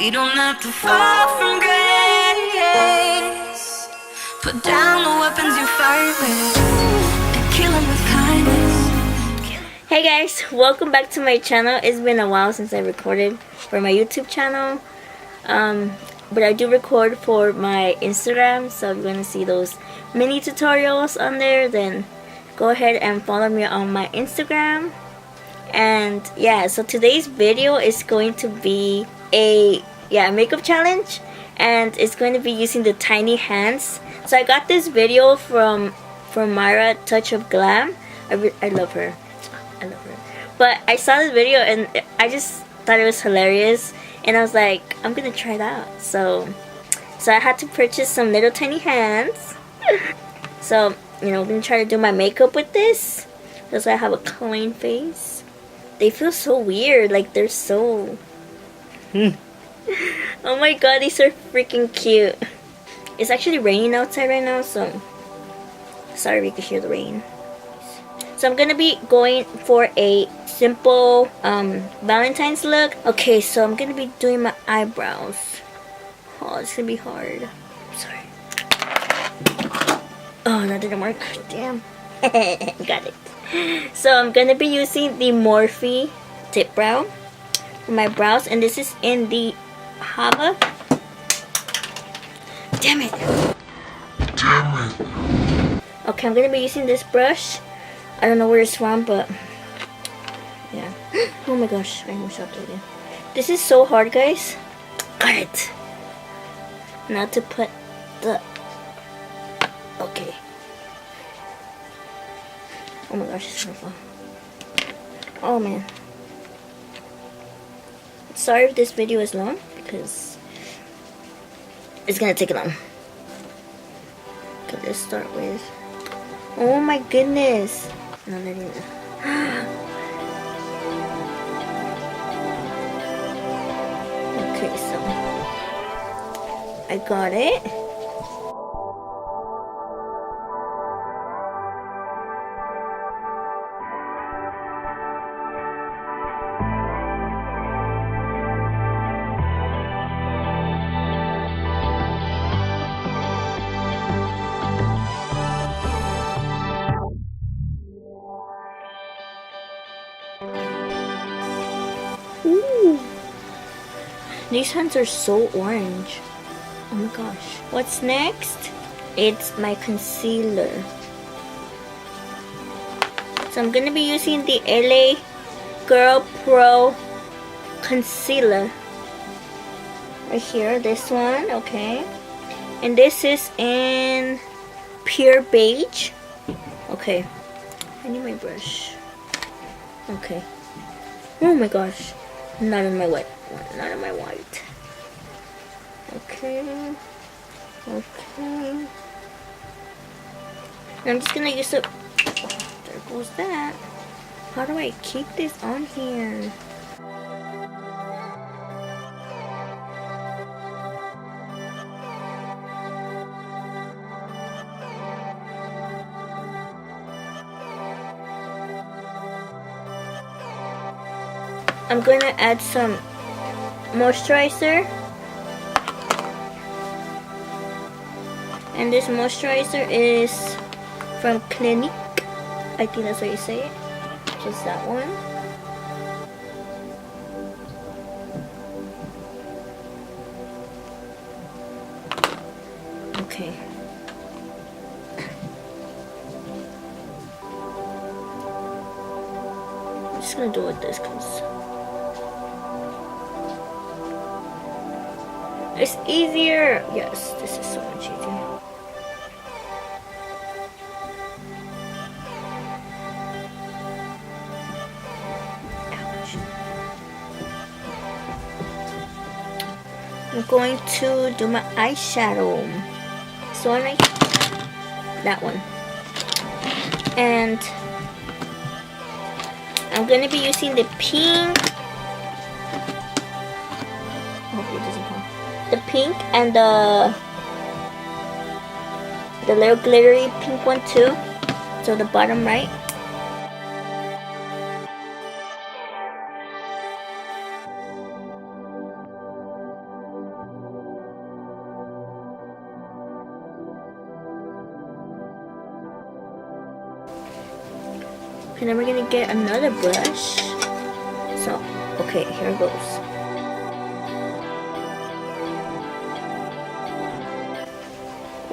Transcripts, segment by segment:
We don't have to fall from grace. Put down the weapons you fight with and kill them with kindness. Hey guys, welcome back to my channel. It's been a while since I recorded for my YouTube channel. But I do record for my Instagram, so if you want to see those mini tutorials on there, then go ahead and follow me on my Instagram. And yeah, so today's video is going to be a makeup challenge, and it's going to be using the tiny hands. So I got this video from Ohhmaariaa Touch of Glam. I love her. I love her. But I saw this video and I just thought it was hilarious, and I was like, I'm gonna try it out. So I had to purchase some little tiny hands. So, you know, I'm gonna try to do my makeup with this because I have a clean face. They feel so weird, like they're so oh my god, these are freaking cute. It's actually raining outside right now, so sorry if you can hear the rain. So I'm gonna be going for a simple Valentine's look. Okay, so I'm gonna be doing my eyebrows. Oh, it's gonna be hard. Sorry. Oh, that didn't work. Damn. Got it. So I'm gonna be using the Morphe Tip Brow for my brows, and this is in the Hava. Damn it. Okay, I'm gonna be using this brush. I don't know where it's from, but yeah. Oh my gosh, I almost dropped it again. This is so hard, guys. Got it. Now to put the... Okay. Oh my gosh, it's gonna fall. Oh man. Sorry if this video is long, because it's gonna take long. Okay, let's start with... Oh my goodness. No, not even. Okay, so I got it. Ooh. These hands are so orange. Oh my gosh. What's next? It's my concealer. So I'm gonna be using the LA Girl Pro concealer. Right here, this one, okay. And this is in Pure Beige. Okay. I need my brush. Okay. Oh my gosh. Not in my white. Not in my white. Okay. Okay. I'm just gonna use it. Oh, there goes that. How do I keep this on here? I'm going to add some moisturizer. And this moisturizer is from Clinique. I think that's how you say it. Just that one. Okay. I'm just going to do it with this because it's easier. Yes, this is so much easier. Ouch. I'm going to do my eyeshadow. So I make that one. And I'm going to be using the pink. Hopefully it doesn't fall. The pink and the little glittery pink one too. So the bottom right. And then we're gonna get another brush. So, okay, here it goes.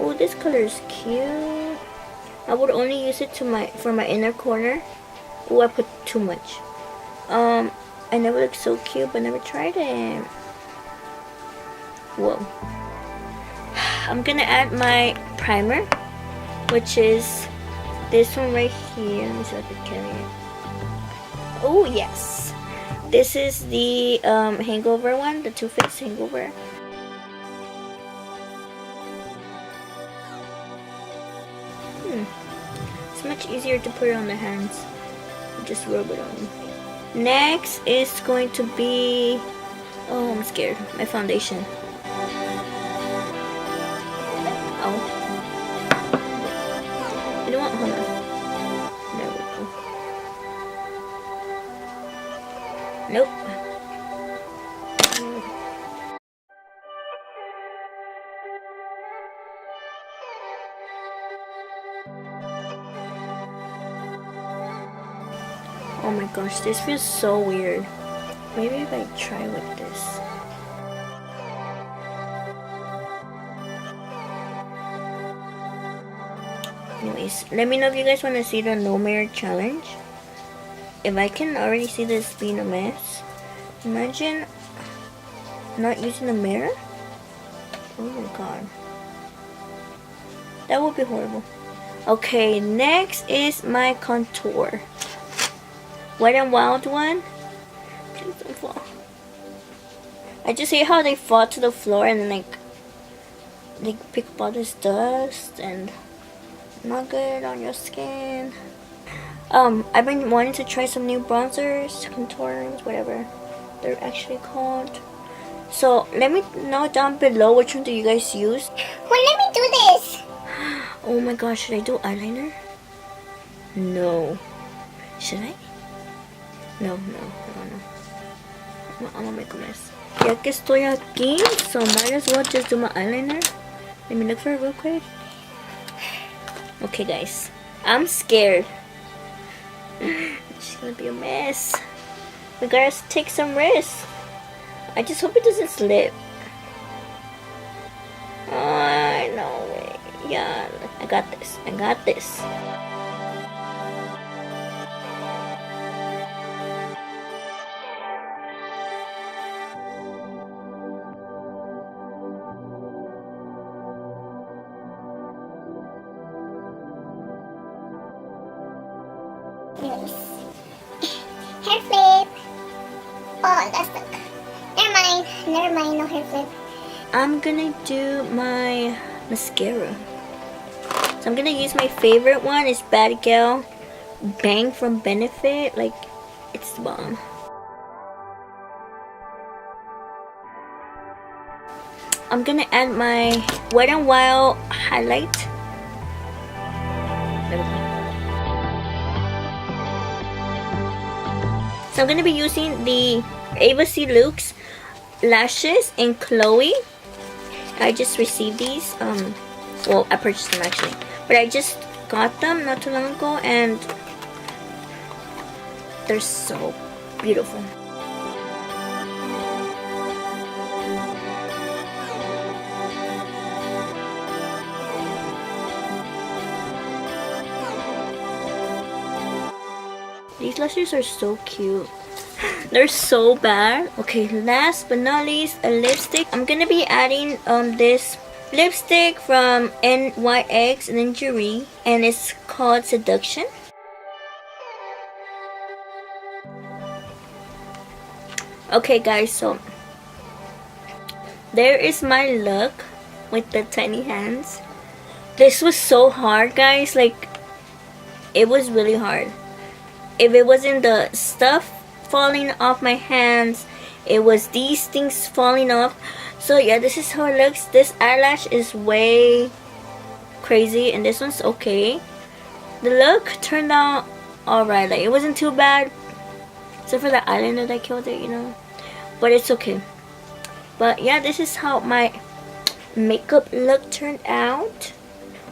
Oh, this color is cute. I would only use it for my inner corner. Oh, I put too much. I never looked so cute, but never tried it. Whoa. I'm gonna add my primer, which is this one right here. Let me see if I can carry it. Oh yes, this is the hangover one, the Too Faced hangover. It's much easier to put it on the hands. Just rub it on. Next is going to be, oh, I'm scared, my foundation. Oh. You know what? Hold on. There we go. Nope. Oh my gosh, this feels so weird. Maybe if I try with this. Anyways, let me know if you guys want to see the no mirror challenge. If I can already see this being a mess, imagine not using a mirror. Oh my god. That would be horrible. Okay, next is my contour. Wet n Wild one. Please don't fall. I just hate how they fall to the floor and then like they pick up all this dust and not good on your skin. I've been wanting to try some new bronzers, contours, whatever they're actually called. So let me know down below which one do you guys use. Well, let me do this. Oh my gosh, should I do eyeliner? No. Should I? No. I'm gonna make a mess. Ya que estoy aquí, so might as well just do my eyeliner. Let me look for it real quick. Okay guys, I'm scared. It's gonna be a mess. We gotta take some risks. I just hope it doesn't slip. Oh, no way. Yeah, I got this. Anyways. Hair flip. Oh, that's stuck. Never mind, no hair flip. I'm gonna do my mascara. So I'm gonna use my favorite one. It's Bad Gal Bang from Benefit. Like, it's the bomb. I'm gonna add my Wet n Wild highlight. There we go. So I'm gonna be using the Ava C. Luke's lashes in Chloe. I just received these. Well, I purchased them actually, but I just got them not too long ago, and they're so beautiful. These lashes are so cute. They're so bad. Okay, last but not least, a lipstick. I'm gonna be adding this lipstick from NYX Lingerie, and it's called Seduction. Okay guys, so there is my look with the tiny hands. This was so hard, guys. Like, it was really hard. If it wasn't the stuff falling off my hands, it was these things falling off. So yeah, this is how it looks. This eyelash is way crazy, and this one's okay. The look turned out alright. Like, it wasn't too bad, except for the eyeliner that killed it, you know. But it's okay. But yeah, this is how my makeup look turned out.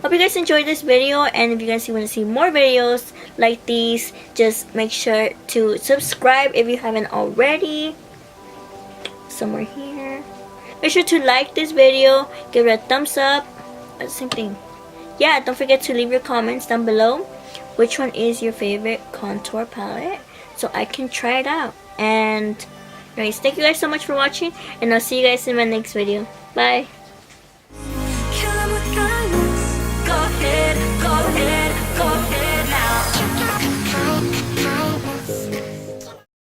Hope you guys enjoyed this video, and if you guys want to see more videos, like these, just make sure to subscribe if you haven't already. Somewhere here. Make sure to like this video, give it a thumbs up. Same thing. Yeah, don't forget to leave your comments down below. Which one is your favorite contour palette, so I can try it out. And anyways, thank you guys so much for watching, and I'll see you guys in my next video. Bye.